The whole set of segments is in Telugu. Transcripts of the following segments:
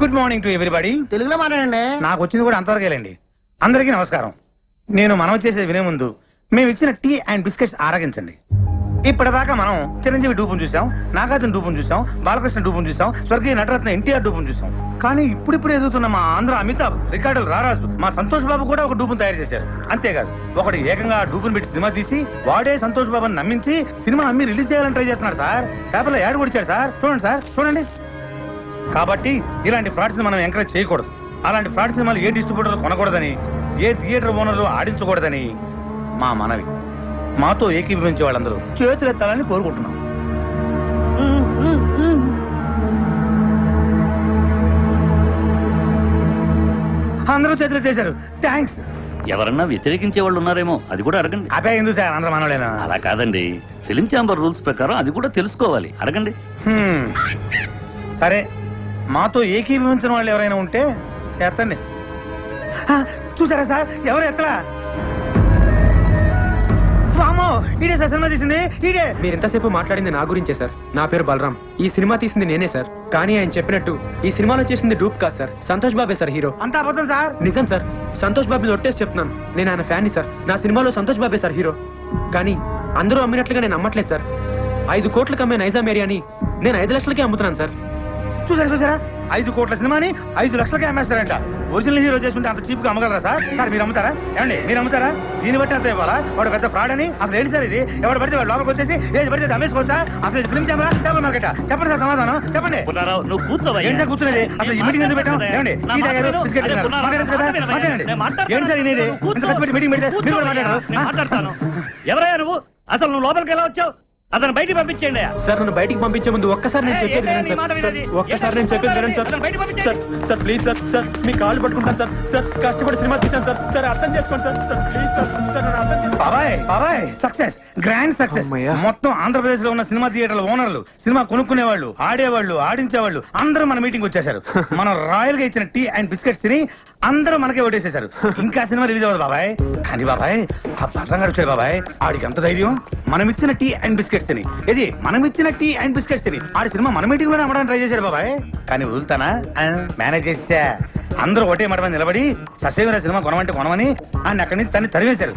Good morning to everybody. తెలుగులో మాట్లాడండి. నాకు వచ్చింది కూడా అంతవరకేలేండి. అందరికీ నమస్కారం. నేను మనం చేసేది వినే ముందు మేము ఇచ్చిన టీ అండ్ బిస్కెట్స్ ఆరగించండి. ఇప్పటిదాకా మనం చిరంజీవి డూపును చూసాం, నాగార్జున డూపును చూసాం, బాలకృష్ణ డూపును చూసాం, స్వర్గీయ నటరత్న ఎన్టీఆర్ డూపును చూసాం. కానీ ఇప్పుడిప్పుడు ఎదుగుతున్న మా ఆంధ్ర అమితాబ్, రికార్డులు రారాజు, మా సంతోష్ బాబు కూడా ఒక డూపును తయారు చేశారు. అంతేకాదు ఒకటి ఏకంగా డూపును పెట్టి సినిమా తీసి వాడే సంతోష్ బాబుని నమ్మించి సినిమా అమ్మి రిలీజ్ చేయాలని ట్రై చేస్తున్నారు సార్. పేపర్లో యాడ్ కొడిచాడు సార్. చూడండి సార్, చూడండి. కాబట్టి ఇలాంటి ఫ్రాడ్స్ మనం ఎంకరేజ్ చేయకూడదు. అలాంటి ఫ్రాడ్ సినిమాలు ఏ డిస్ట్రిబ్యూటర్లు కొనకూడదని, ఏ థియేటర్ ఓనర్లు ఆడించకూడదని మా మనవి. మాతో ఏకీభవించే వాళ్ళందరూ చేతులెత్తాలని కోరుకుంటున్నాం. అందరూ చేతులెత్తేశారు. థ్యాంక్స్. ఎవరన్నా వ్యతిరేకించే వాళ్ళు ఉన్నారేమో, అది కూడా అడగండి. అదే ఎందుకు సార్ అందరూ మనలేనా? అలా కాదండి, ఫిలిం ఛాంబర్ రూల్స్ ప్రకారం అది కూడా తెలుసుకోవాలి, అడగండి. సరే, మాతో ఏకీభవించిన వాళ్ళు ఎవరైనా ఉంటే ఎత్తండి. చూసారా సార్, ఎవరు ఎత్తలా? మీరు ఎంతసేపు మాట్లాడింది నా గురించే సార్. నా పేరు బలరాం. ఈ సినిమా తీసింది నేనే సార్. కానీ ఆయన చెప్పినట్టు ఈ సినిమాలో చేసింది డూప్ కాదు సార్, సంతోష్ బాబే సార్ హీరో. అంతా అబద్ధం సార్. నిజం సార్, సంతోష్ బాబుని ఒట్టేసి చెప్తున్నాను. నేను ఆయన ఫ్యాన్ని సార్. నా సినిమాలో సంతోష్ బాబే సార్ హీరో. కానీ అందరూ అమ్మినట్లుగా నేను అమ్మట్లేదు సార్. 5 కోట్లకు అమ్మే నైజాం ఏరియాని నేను 5 లక్షలకే అమ్ముతున్నాను సార్. చూసారా 5 కోట్ల సినిమాని 5 లక్షలకే అమ్మేస్తారంట. ఒరిజినల్ హీరో చేసుకుంటే అంత చీప్ గా అమ్మగలరా సార్? సార్ మీరు అమ్ముతారా? ఏమండి మీరు అమ్ముతారా? దీన్ని బట్టి అంత ఇవ్వాలా? వాడు పెద్ద ఫ్రాడ్ అని అసలు ఏంటి సార్ ఇది? ఎవరు పడితే వాడు లోపలికి వచ్చేసి ఏది పడితే అమ్మేసుకోవచ్చా? అసలు ఇది ఫిల్మ్ కెమెరా చేపల మార్కెట్? చెప్పండి సార్ సమాధానం చెప్పండి. నువ్వు కూర్చోవా? ఏంటి సార్ కూర్చునేది? అసలు ఈ మీటింగ్ ఎందుకు పెట్టాం? ఏమండి టీ తాగారు, బిస్కెట్ తిన్నారు, మాట్లాడచ్చు కదా? మాట్లాడండి. ఏంటి సార్ ఇది? మీటింగ్ పెడితే మీరు కూడా మాట్లాడతారు. ఎవరయ్యా నువ్వు? అసలు నువ్వు లోపలికి ఎలా వచ్చావు? అతను బయటికి పంపించేయండి. సార్ నన్ను బయటికి పంపించే ముందు ఒక్కసారి నేను చెప్పేది వినండి సార్. ఒక్కసారి నేను చెప్పేది వినండి sir. Sir please sir. Sir మీ కాళ్ళు పట్టుకుంటాను సార్. సార్ కష్టపడి సినిమా తీసాను సార్. సార్ అర్థం చేసుకోండి sir. Sir please sir. Sir అర్థం చేసుకోండి. బాబాయ్ సక్సెస్, గ్రాండ్ సక్సెస్. మొత్తం ఆంధ్రప్రదేశ్ లో ఉన్న సినిమా థియేటర్ల ఓనర్లు, సినిమా కొనుక్కునేవాళ్ళు, ఆడేవాళ్ళు, ఆడించేవాళ్ళు అందరూ మన మీటింగ్ వచ్చేసారు. మనం రాయల్ గా ఇచ్చిన టీ అండ్ బిస్కెట్స్ తిని అందరూ మనకే ఓటేసేశారు. ఇంకా సినిమా రిలీజ్ అవ్వదు బాబాయ్. కానీ బాబాయ్ ఆ పట్టంగా వచ్చాడు బాబాయ్. ఆడికి ఎంత ధైర్యం? మనం ఇచ్చిన టీ అండ్ బిస్కెట్స్ తిని, ఇది మనం ఇచ్చిన టీ అండ్ బిస్కెట్స్ తిని ఆడి సినిమా మన మీటింగ్ లోనే అమ్మడానికి ట్రై చేశాడు బాబాయ్. కానీ వదులుతానా? మేనేజ్ చేసా. అందరూ ఒకటే మాట మీద నిలబడి ససేమిరా సినిమా కొనమంటే కొనమని ఆయన అక్కడి నుంచి తన్ని తరివేశారు.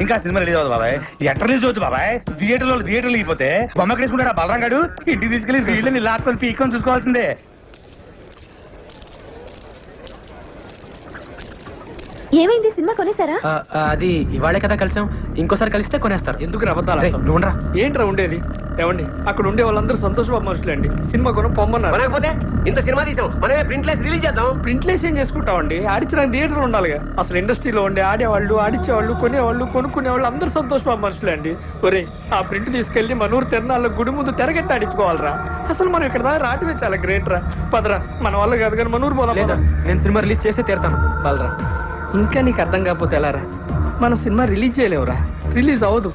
ఇంకా సినిమా రిలీజ్ అవ్వదు బాబాయ్. ఎట్లా రిలీజ్ అవుతుంది బాబాయ్? థియేటర్లో లేకపోతే బొమ్మ వేసుకుంటాడు ఆ బలరాం గాడు. ఇంటికి తీసుకెళ్లి వీళ్ళని లాక్కొని పీక్కొని చూసుకోవాల్సిందే. ఏమైంది? సినిమా కొనేసారా? అది ఇవాళే కదా కలిసాం, ఇంకోసారి కలిస్తే కొనేస్తారు. ఎందుకు రవ్వతాల? నువ్వురా. ఏంట్రా ఉండేది? ఏమండి అక్కడ ఉండే వాళ్ళందరూ సంతోష్ బాబు మనుషులే అండి. సినిమా కొనం పొమ్మన్నారు. మనకపోతే ఇంత సినిమా తీసాం, మనమే ప్రింట్లెస్ రిలీజ్ చేద్దాం. ప్రింట్లెస్ ఏం చేసుకుంటామండి? ఆడించడానికి థియేటర్ ఉండాలిగా. అసలు ఇండస్ట్రీలో ఉండే ఆడేవాళ్ళు, ఆడించేవాళ్ళు, కొనేవాళ్ళు, కొనుక్కునేవాళ్ళు అందరూ సంతోష్ బాబు మనుషులే అండి. ఒరే ఆ ప్రింట్ తీసుకెళ్లి మనూరు తిరణాల్లో గుడి ముందు తెరగట్టి ఆడించుకోవాలరా. అసలు మనం ఇక్కడ దాకా రావటమే చాలా గ్రేట్ రా. పదరా, మన వాళ్ళు కాదు కానీ మనూరు పోదాం. లేదా నేను సినిమా రిలీజ్ చేస్తే తీరుతాను. బలరా, ఇంకా నీకు అర్థం కాకపోతే ఎలారా? మనం సినిమా రిలీజ్ చేయలేవురా, రిలీజ్ అవ్వదు.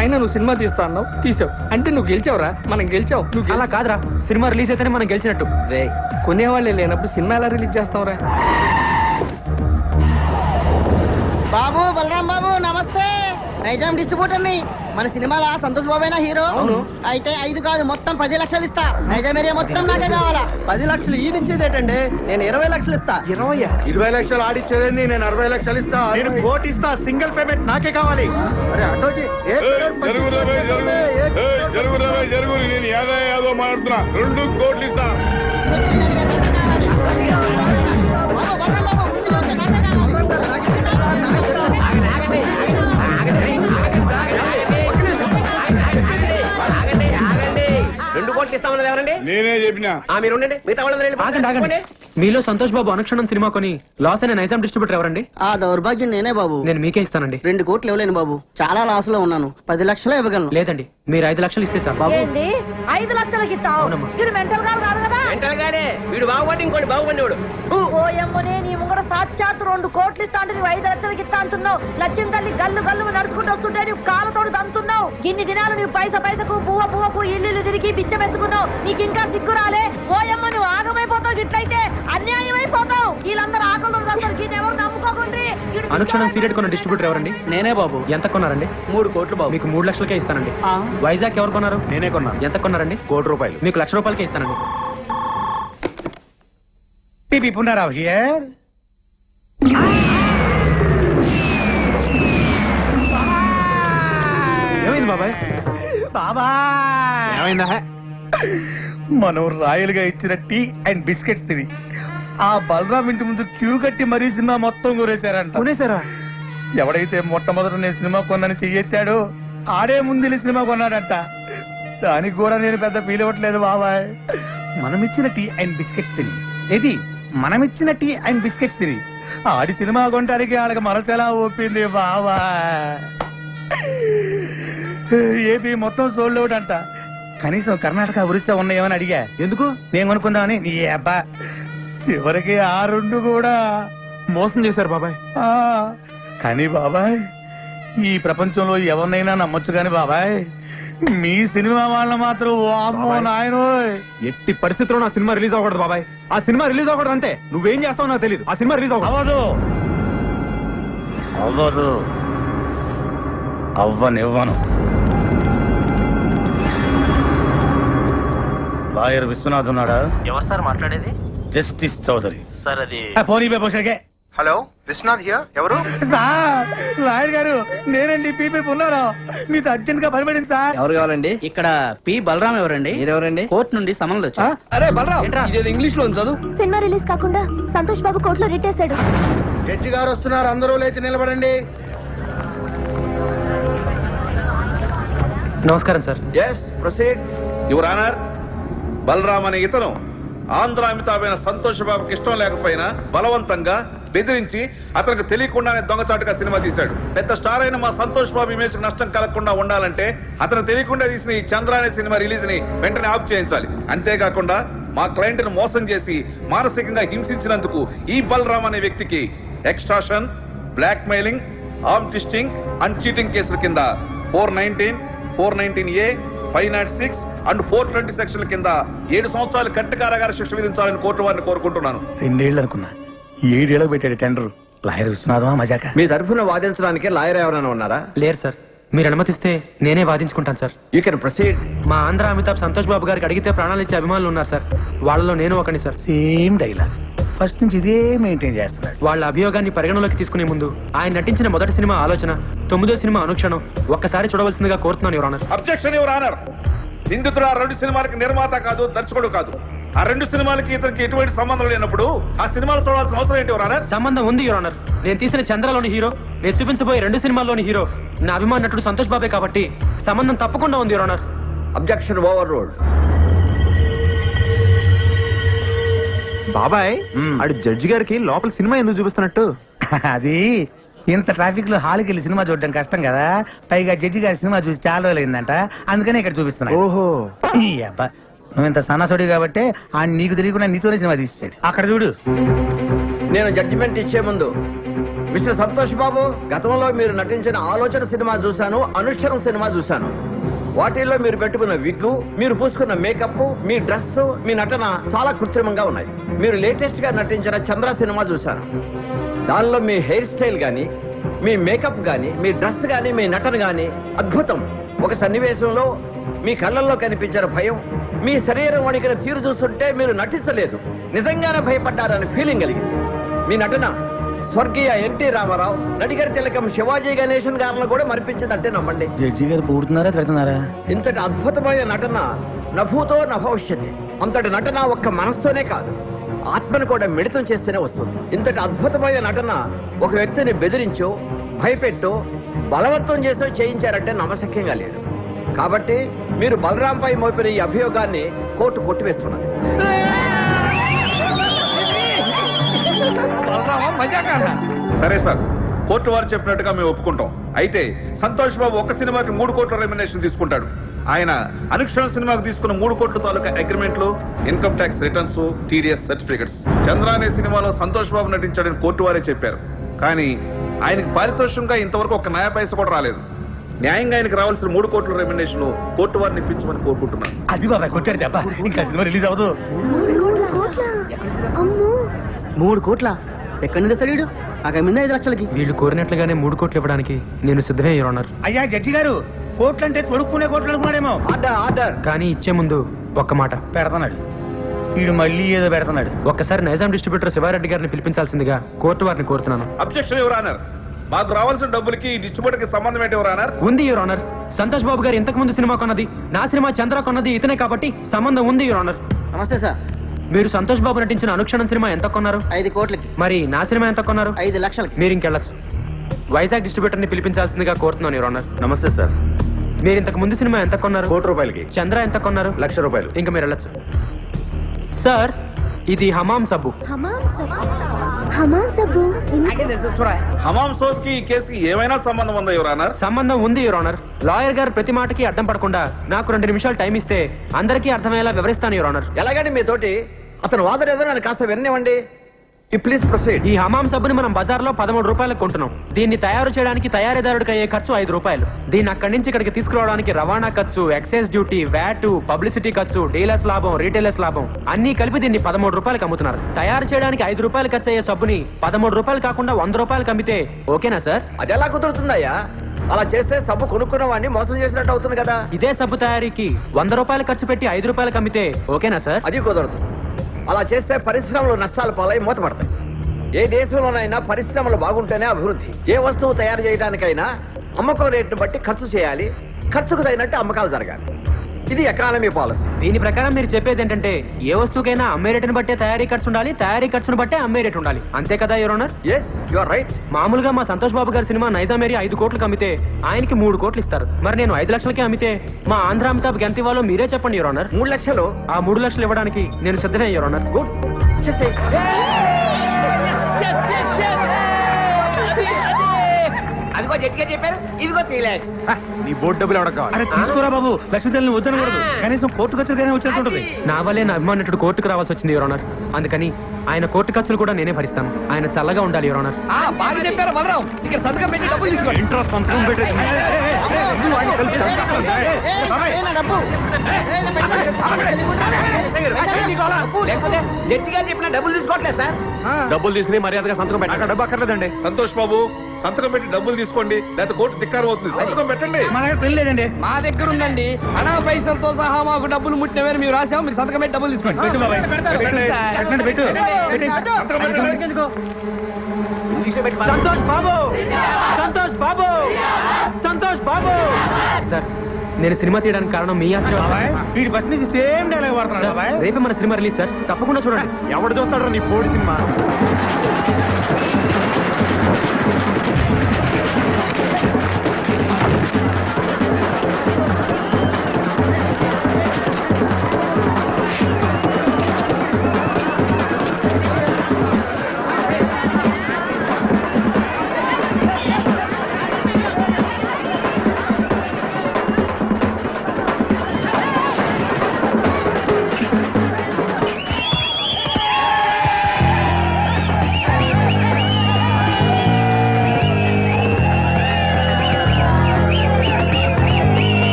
అయినా నువ్వు సినిమా తీస్తా అన్నావు, తీసావు అంటే నువ్వు గెలిచావురా. మనం గెలిచావు. నువ్వు అలా కాదురా, సినిమా రిలీజ్ అయితేనే మనం గెలిచినట్టు. రే కొనేవాళ్ళే లేనప్పుడు సినిమా ఎలా రిలీజ్ చేస్తావురా? బాబు బలరాం బాబు నమస్తే. నైజాం డిస్ట్రిబ్యూటర్ ని. మన సినిమాలో సంతోష్ బాబేనా హీరో? అవును. అయితే 5 కాదు మొత్తం 10 లక్షలు ఇస్తా. నైజాం ఏరియా మొత్తం నాకే కావాలా. 10 లక్షలు ఈ నుంచేదేటండి? నేను 20 లక్షలు ఇస్తా. 20 లక్షలు ఆడిచ్చేదండి. నేను 60 లక్షలు ఇస్తా. నేను కోటి ఇస్తా. సింగిల్ పేమెంట్ నాకే కావాలి. జరుగు నేను ఏదో మాట్లాడుతున్నా. 2 కోట్లు ఇస్తా. నేనే చెప్పినా. ఆగండి. మీలో సంతోష్ బాబు అనుక్షణం సినిమా కొని లాస్ అయిన నైజాం డిస్ట్రిబ్యూటర్ ఎవరండి? ఆ దౌర్భాగ్యం నేనే బాబు. నేను మీకే ఇస్తానండి. 2 కోట్లు ఇవ్వలేను బాబు, చాలా లాస్ లో ఉన్నాను. 10 లక్షలు ఇవ్వగలను. లేదండి, మీరు 5 లక్షలు ఇస్తే చాలు. బాబు 5 లక్షలకి ఇస్తావు? మెంటల్ గారు కాదు కదా? మెంటల్ గాడే వీడు. బాగుపడి ఇంకోటి బాగుపడేవాడు. ఓయమ్మనే నీ ముంగడ సాక్షాత్ 2 కోట్లు ఇస్తా అంటే నువ్వు 5 లక్షలకి ఇస్తా అంటున్నావు. లక్ష్యం తల్లి గల్లు గల్లు నడుచుకుంటూ వస్తుంటే నువ్వు కాళ్ళతోడు తంతున్నావు. ఇన్ని దినాలు నువ్వు పైసకు పువ్వకు ఇల్లు తిరిగి బిచ్చమెత్తుకున్నావు. నీకు ఇంకా సిగ్గు రాలే? ఓయమ్మ నువ్వు ఆగమైపోతావు. ఇట్లయితే అన్యాయం అయిపోతావు. వీళ్ళందరూ ఆకలి ఎవరు నమ్ముకోకుండా. అనుక్షణం సీరియట్ కొన్న డిస్ట్రిబ్యూటర్ ఎవరండి? నేనే బాబు. ఎంత కొన్నారండి? 3 కోట్లు బాబు. మీకు 3 లక్షలకే ఇస్తానండి. వైజాగ్ ఎవరు కొన్నారు? నేనే కొన్నాను. ఎంత కొన్నారండి? ₹1 కోటి. మీకు ₹1,00,000 ఇస్తానండి. పిపి పునరావ్ హియర్. ఏమైంది బాబాయ్? బాబాయ్ ఏమైందా? మనం రాయలుగా ఇచ్చిన టీ అండ్ బిస్కెట్స్ తిని ఆ బలరాం ఇంటి ముందు క్యూ కట్టి మరీ సినిమా మొత్తం కొనేశారంట. కొనేసారా? ఎవడైతే మొట్టమొదట నేను సినిమా కొన్నాను చెయ్యెత్తాడో ఆడే ముందు సినిమా కొన్నాడంట. దానికి కూడా నేను పెద్ద ఫీల్ అవ్వట్లేదు బాబాయ్. మనమిచ్చిన టీ అండ్ బిస్కెట్స్ తిని ఏది మనమిచ్చిన టీ అండ్ బిస్కెట్స్ తిని ఆడి సినిమా కొనడానికి ఆడకి మనసెలా ఒప్పింది బాబాయ్. ఏపీ మొత్తం సోల్డ్ అవుట్ అంట. కనీసం కర్ణాటక ఒరిస్సా ఉన్నాయేమని అడిగా. ఎందుకు? నేను కొనుక్కుందామని. నీ అబ్బా చివరికి ఆ రెండు కూడా మోసం చేశారు బాబాయ్. కానీ బాబాయ్ ఈ ప్రపంచంలో ఎవరినైనా నమ్మొచ్చు కానీ బాబాయ్ మీ సినిమా వాళ్ళ మాత్రం వామ్మో నాయనోయ్. ఎట్టి పరిస్థితుల్లో నా సినిమా రిలీజ్ అవ్వకూడదు బాబాయ్. ఆ సినిమా రిలీజ్ అవ్వకూడదు అంతే. నువ్వేం చేస్తావు నాకు తెలియదు. ఆ సినిమా రిలీజ్ అవ్వదు. అవ్వదు అవ్వనివ్వను. లాయర్ విశ్వనాథ్ ఉన్నాడా? ఎవరు సార్ మాట్లాడేది? Justice Chaudhary sir. అది ఫోన్ ఇవ్వ పోషకే. Hello Vishwanath here. ఎవరు? సార్ లాయర్ గారు నేనండి పీపీ ఉన్నారా? మీతో అర్జెంట్ గా పనిపడింది సార్. ఎవరు కావాలండి? ఇక్కడ పి బలరాం ఎవరండి? మీరెవరండి? కోర్టు నుండి సమన్లు వచ్చా. అరే బలరాం ఇదేదో ఇంగ్లీష్ లో చదువు. సినిమా రిలీజ్ కాకుండా సంతోష్ బాబు కోర్టులో రిట్టేశాడు. జడ్జి గారు వస్తున్నారు, అందరూ లేచి నిలబడండి. నమస్కారం sir. Yes proceed. Your honour, Balaram అనే ఇతను ఆంధ్ర అమితాబ్ అయిన సంతోష్ బాబుకి ఇష్టం లేకపోయినా బలవంతంగా బెదిరించి అతనికి తెలియకుండానే దొంగచాటుగా సినిమా తీశాడు. పెద్ద స్టార్ అయిన మా సంతోష్ బాబు ఇమేజ్ నష్టం కలగకుండా ఉండాలంటే అతను తెలియకుండా తీసిన ఈ చంద్ర అనే సినిమా రిలీజ్ ని వెంటనే ఆఫ్ చేయించాలి. అంతేకాకుండా మా క్లయింట్ ను మోసం చేసి మానసికంగా హింసించినందుకు ఈ బలరామ్ అనే వ్యక్తికి extortion, blackmailing, arm twisting and cheating కేసుల కింద 419, 419A, 506 అండ్ 420 సెక్షన్ల కింద 7 సంవత్సరాలు కట్ట కారాగార శిక్ష విధించాలని కోర్టు వారిని కోరుకుంటున్నాను. 2 ఏళ్ళు అనుకున్నా, 7 ఏళ్ళకి పెట్టాడు టెండర్. లాయర్ విశ్వనాథమా మజాక? మీ తరఫున వాదించడానికి లాయర్ ఎవరైనా ఉన్నారా? లేరు సార్. మీరు అనుమతిస్తే నేనే వాదించుకుంటాను సార్. You can proceed. మా ఆంధ్ర అమితాబ్ సంతోష్ బాబు గారికి అడిగితే ప్రాణాలు ఇచ్చే అభిమానులు ఉన్నారు సార్. వాళ్ళలో నేను ఒకని సార్. సేమ్ డైలాగ్ ఫస్ట్ నుంచి ఇదే మెయింటైన్ చేస్తున్నాడు. వాళ్ళ అభియోగాన్ని పరిగణలోకి తీసుకునే ముందు ఆయన నటించిన మొదటి సినిమా ఆలోచన, 9వ సినిమా అనుక్షణం ఒక్కసారి చూడవలసిందిగా కోరుతున్నాను your honour. Objection your honour. నిందితుడు ఆ 2 సినిమాలకి నిర్మాత కాదు, దర్శకుడు కాదు. ఆ 2 సినిమాలకి ఇతనికి ఎటువంటి సంబంధం లేనప్పుడు ఆ సినిమాలు చూడాల్సిన అవసరం ఏంటి యువర్ ఆనర్? సంబంధం ఉంది యువర్ ఆనర్. నేను తీసిన చంద్రలోని హీరో, నేను చూపించబోయే 2 సినిమాల్లోని హీరో నా అభిమాన నటుడు సంతోష్ బాబే కాబట్టి సంబంధం తప్పకుండా ఉంది your honour. Objection over ruled. బాబాయ్ ఆడు జడ్జి గారికి లోపల సినిమా ఎందుకు చూపిస్తున్నట్టు? అది ఇంత ట్రాఫిక్ లో హాల్కి వెళ్ళి సినిమా చూడడం కష్టం కదా, పైగా జడ్జి గారి సినిమా చూసి చాలా రోజులైందంట, అందుకనే ఇక్కడ చూపిస్తున్నా. ఓహో ఈ అబ్బా నువ్వు ఇంత సన్నసోడి కాబట్టి ఆ నీకు తెలియకుండా నీతోనే సినిమా తీసాడు. అక్కడ చూడు. నేను జడ్జిమెంట్ ఇచ్చే ముందు మిస్టర్ సంతోష్ బాబు, గతంలో మీరు నటించిన ఆలోచన సినిమా చూశాను, అనుష్ఠరం సినిమా చూశాను. వాటిల్లో మీరు పెట్టుకున్న విగ్గు, మీరు పూసుకున్న మేకప్, మీ డ్రెస్, మీ నటన చాలా కృత్రిమంగా ఉన్నాయి. మీరు లేటెస్ట్ గా నటించిన చంద్ర సినిమా చూశాను. దానిలో మీ హెయిర్ స్టైల్ గానీ, మీ మేకప్ గానీ, మీ డ్రెస్ గానీ, మీ నటన గానీ అద్భుతం. ఒక సన్నివేశంలో మీ కళ్ళల్లో కనిపించిన భయం, మీ శరీరం వణికిన తీరు చూస్తుంటే మీరు నటించలేదు, నిజంగానే భయపడ్డారని ఫీలింగ్ కలిగింది. మీ నటన స్వర్గీయ ఎన్టీ రామారావు, నడిగర్ తిలకం శివాజీ గణేశన్ గారిలో కూడా మరిపించిందంటే నమ్మండి. జడ్జి గారు పూడుతున్నారా తిడుతున్నారా? ఇంతటి అద్భుతమైన నటన నభూతో నభవిష్యతి. అంతటి నటన ఒక్క మనసుతోనే కాదు, ఆత్మను కూడా మిళితం చేస్తేనే వస్తుంది. ఇంతటి అద్భుతమైన నటన ఒక వ్యక్తిని బెదిరించో, భయపెట్టో, బలవంతం చేసో చేయించారంటే నమ్మశక్యంగా లేదు. కాబట్టి మీరు బలరాంపై మోపిన ఈ అభియోగాన్ని కోర్టు కొట్టివేస్తున్నది. సరే సార్, కోర్టు వారు చెప్పినట్టుగా మేము ఒప్పుకుంటాం. అయితే సంతోష్ బాబు ఒక సినిమాకి 3 కోట్ల రెమ్యునరేషన్ తీసుకుంటాడు. ఆయన అనుక్షణ సినిమాకు తీసుకున్న 3 కోట్ల తాలూకా అగ్రిమెంట్లు, income tax returns, TDS certificates. Chandra అనే సినిమాలో సంతోష్ బాబు నటించాడని కోర్టు వారే చెప్పారు. కానీ ఆయనకి పారితోషికంగా ఇంతవరకు ఒక నయా పైస కూడా రాలేదు. న్యాయంగా ఆయనకు రావాల్సిన 3 కోట్ల రెమ్యునరేషన్ కోర్టు వారిని ఇప్పించమని కోరుకుంటున్నాను. అది బాబాయ్ కొట్టాడు దెబ్బ. ఇంకా సినిమా రిలీజ్ అవ్వదు. 3 కోట్ల ఎక్కడి నుంచి తెస్తాడు? అక్కడ మీద 5 లక్షలకి. వీళ్ళు కోరినట్లుగానే 3 కోట్లు ఇవ్వడానికి నేను సిద్ధమే యువర్ ఆనర్. అయ్యా జడ్జి గారు, కోట్లు అంటే తొడుక్కునే కోట్లు అనుకున్నాడేమో. Order order. కానీ ఇచ్చే ముందు ఒక్క మాట పెడతాడు. వీడు మళ్ళీ ఏదో పెడుతున్నాడు. ఒక్కసారి నైజాం డిస్ట్రిబ్యూటర్ శివారెడ్డి గారిని పిలిపించాల్సిందిగా కోర్టు వారిని కోరుతున్నాను. Objection your honour. మాకు రావాల్సిన డబ్బులకి ఈ డిస్ట్రిబ్యూటర్ కి సంబంధం ఏంటి యువర్ ఆనర్? ఉంది యువర్ ఆనర్. సంతోష్ బాబు గారు ఇంతకు ముందు సినిమా కొన్నది, నా సినిమా చంద్ర కొన్నది ఇతనే కాబట్టి సంబంధం ఉంది యువర్ ఆనర్. నమస్తే సార్. మీరు సంతోష్ బాబు నటించిన అనుక్షణం సినిమా ఎంత కొన్నారు? 5 కోట్లకి. మరి నా సినిమా ఎంత కొన్నారు? 5 లక్షలకి. మీరు ఇంకెళ్ళచ్చు. వైజాగ్ డిస్ట్రిబ్యూటర్ ని పిలిపించాల్సిందిగా కోరుతున్నాను యువర్ ఆనర్. నమస్తే సార్. మీరు ఇంతకు ముందు సినిమా ఎంత కొన్నారు? 1 కోటి రూపాయలకి. చంద్ర ఎంత కొన్నారు? 1,00,000 రూపాయలు. ఇంకా మీరు వెళ్ళచ్చు. సార్ ఇది హమాం సబ్బు. హమాం సబ్బు హమాం సోప్ కి ఈ కేసుకి ఏమైనా సంబంధం ఉందా యువర్ ఆనర్? సంబంధం ఉంది యువర్ ఆనర్. లాయర్ గారు ప్రతి మాటకి అడ్డం పడకుండా నాకు 2 నిమిషాలు టైం ఇస్తే అందరికీ అర్థమయ్యేలా వివరిస్తాను యువర్ ఆనర్. ఎలాగండి మీతోటి అతను వాదన ఏదో నన్ను కాస్త విననివ్వండి. Please proceed. ఈ హమాం సబ్బుని మనం బజార్లో 13 రూపాయలకు కొంటున్నాం. దీన్ని తయారు చేయడానికి తయారీదారుడికి అయ్యే ఖర్చు 5 రూపాయలు. దీన్ని అక్కడి నుంచి ఇక్కడికి తీసుకురావడానికి రవాణా ఖర్చు, ఎక్సైజ్ డ్యూటీ, వ్యాట్, పబ్లిసిటీ ఖర్చు, డీలర్స్ లాభం, రీటైలర్స్ లాభం అన్ని కలిపి దీన్ని 13 రూపాయలకు అమ్ముతున్నారు. తయారు చేయడానికి 5 రూపాయలు ఖర్చు అయ్యే సబ్బుని 13 రూపాయలు కాకుండా 100 రూపాయలకు అమ్మితే ఓకేనా సార్? అది ఎలా కుదురుతుందయ్యా? అలా చేస్తే సబ్బు కొనుక్కున్న వాడిని మోసం చేసినట్టు అవుతుంది కదా. ఇదే సబ్బు తయారీకి 100 రూపాయలు ఖర్చు పెట్టి 5 రూపాయలకు అమ్మితే ఓకేనా సార్? అది కుదరదు. అలా చేస్తే పరిశ్రమలు నష్టాలు పాలై మూతపడతాయి. ఏ దేశంలోనైనా పరిశ్రమలు బాగుంటేనే అభివృద్ధి. ఏ వస్తువు తయారు చేయడానికైనా అమ్మకం రేటును బట్టి ఖర్చు చేయాలి, ఖర్చుకు తగినట్టు అమ్మకాలు జరగాలి. ఇది ఎకానమీ పాలసీ. దీని ప్రకారం మీరు చెప్పేది ఏంటంటే ఏ వస్తువుకైనా అమ్మే రేటును బట్టే తయారీ ఖర్చు ఉండాలి, తయారీ ఖర్చును బట్టే అమ్మే రేటు ఉండాలి. అంతే కదా your honour? yes you are right. మామూలుగా మా సంతోష్ బాబు గారి సినిమా నైజాం ఏరియా 5 కోట్లకు అమ్మితే ఆయనకి 3 కోట్లు ఇస్తారు. మరి నేను 5 లక్షలకే అమ్మితే మా ఆంధ్ర అమితాబ్ ఎంత ఇవ్వాలో మీరే చెప్పండి యువర్ ఆనర్. 3 లక్షలు. ఆ 3 లక్షలు ఇవ్వడానికి నేను సిద్ధమే యువర్ ఆనర్. గుడ్. అదిగో జట్గా చెప్పారు, ఇదిగో 3 lakhs. నీ బోర్డు డబ్బులు ఎవరికి కావాలి? అరే తీసుకోరా బాబు, లక్ష్మీదేవిని వద్దనకూడదు. కనీసం కోర్టు ఖర్చులకైనా వచ్చేస్తుంటది. నా వల్లే నా అభిమానుడు కోర్టుకు రావాల్సి వచ్చింది యువర్ ఆనర్. అందుకని ఆయన కోర్టు ఖర్చులు కూడా నేనే భరిస్తాను. ఆయన చల్లగా ఉండాలి యువర్ ఆనర్. బాగా చెప్పారు బలరాం. ఇక్కడ సంతకం పెట్టి డబ్బులు తీసుకోండి. ఇంట్రెస్ట్ సంతకం పెట్టి లేకపోతే జట్టిగా చెప్పిన డబ్బులు తీసుకోవట్లేదు సార్. డబ్బులు తీసుకుని మర్యాదగా సంతకం పెట్టాక డబ్బు అక్కర్లేదండి. సంతోష్ బాబు సంతకం పెట్టి డబ్బులు తీసుకోండి, లేకపోతే కోర్టు ధిక్కారం అవుతుంది. సంతకం పెట్టండి. మన దగ్గర పెళ్లి లేదండి. మా దగ్గర ఉందండి. అనా పైసలతో సహా మాకు డబ్బులు ముట్టినవేరు మేము రాసాము. మీరు సంతకం పెట్టి డబ్బులు తీసుకోండి. పెట్టు బాబాయ్, పెట్టండి, పెట్టు. సంతోష్ బాబు, సంతోష్ బాబు, సంతోష్ బాబు. సార్ నేను సినిమా తీయడానికి కారణం మీ ఆశీర్వాదం. వీడి బస్ నుంచి సేమ్ డైలాగ్ వాడుతున్నాడు బాబాయ్. రేపే మన సినిమా రిలీజ్ సార్, తప్పకుండా చూడండి. ఎవడు చూస్తాడు నీ బోర్డు సినిమా?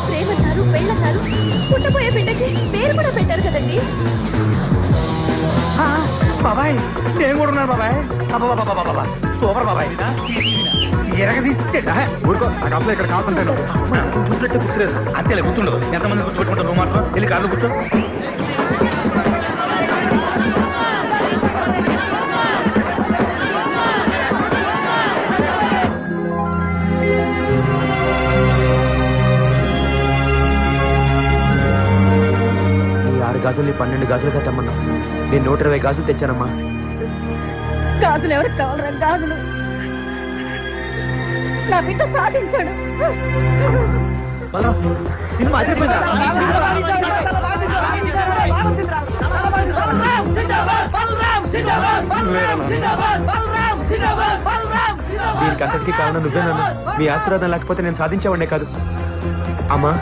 ప్రేమన్నారు, పెళ్ళన్నారు, పుట్టబోయే బిడ్డకి పేరు కూడా పెట్టారు కదండి. బాబాయ్ నేను కూడా ఉన్నాను బాబాయ్. సూపర్ బాబాయ్. ఎరగ తీసేట ఊరుకో, నాకు అసలు ఇక్కడ కావాలంటాను. చూసినట్టు గుర్తులేదు. అంతేలే గుర్తుండదు. ఎంతమంది గుర్తుపెట్టుకుంటారు నువ్వు మాత్రం. వెళ్ళి కార్లు కూర్చో. గాజుల్ని 12 గాజులుగా తెమ్మన్నా. నేను 120 గాజులు తెచ్చానమ్మా. గాజులు ఎవరికి కావాలరా? గాజులు నా బిడ్డ సాధించాడు. సినిమా అదిరిపోయిందా? దీనికి అంతటికీ కారణం నువ్వేనన్నా. మీ ఆశీర్వాదం లేకపోతే నేను సాధించేవాడే కాదు. అమ్మా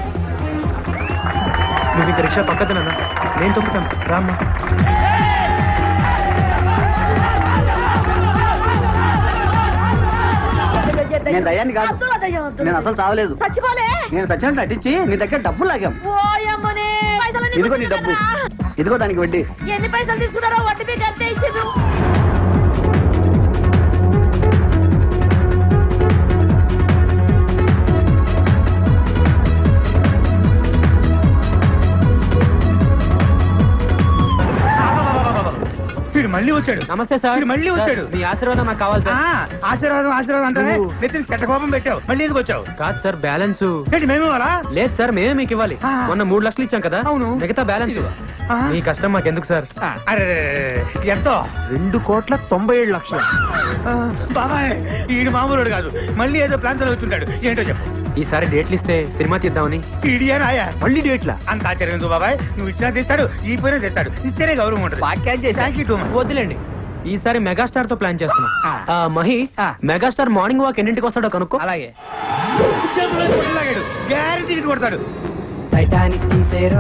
నువ్వు ఇంక రిక్షా పక్కదనన్నా, నేను తొక్కుతాను. రామ్మా. నేను దయ్యాన్ని కాదు. నేను అసలు చావలేదు. చచ్చిపోలే. నేను చచ్చినట్టు నటించి నీ దగ్గర డబ్బులు లాగాం. ఓయమ్మనే. పైసలన్నీ ఇదిగో నీ డబ్బు, ఇదిగో దానికి వడ్డీ. ఎన్ని పైసలు తీసుకున్నారో వడ్డీ మీకు అంతే ఇచ్చిండు. మళ్ళీ వచ్చాడు. నమస్తే సార్. వీడు మళ్ళీ వచ్చాడు. మీ ఆశీర్వాదం నాకు కావాలి సార్. ఆశీర్వాదం అంటానే నెత్తిన చెట్ట కోపం పెట్టావు. మళ్ళీ ఎందుకు వచ్చావు? కాదు సార్, బ్యాలెన్స్ ఏంటి మేము ఇవ్వాలా? లేదు సార్, మేమే మీకు ఇవ్వాలి. మొన్న 3 లక్షలు ఇచ్చాం కదా, అవును. మిగతా బ్యాలెన్స్ మీ కష్టం మాకెందుకు సార్? అరే ఎంతో? 2,97,00,000. బాబాయ్ ఈడు మామూలు కాదు. మళ్ళీ ఏదో ప్లాన్ తో వచ్చుంటాడు. ఏంటో చెప్పు. ఈసారి డేట్లు ఇస్తే సినిమా తీద్దామని. ఇడియానాయా? మళ్ళీ డేట్లా? అంత ఆశ్చర్యం ఎందుకు బాబాయ్? నువ్వు ఇచ్చినా తెస్తాడు, ఈ పోయినా తెస్తాడు. ఇస్తేనే గౌరవం ఉంటుంది. Thank you too much. వద్దులేండి, ఈసారి మెగాస్టార్ తో ప్లాన్ చేస్తున్నాం. మహి, మెగాస్టార్ మార్నింగ్ వాక్ ఎన్నింటికి వస్తాడో కనుక్కో. అలాగే గ్యారెంటీ కొడతాడు.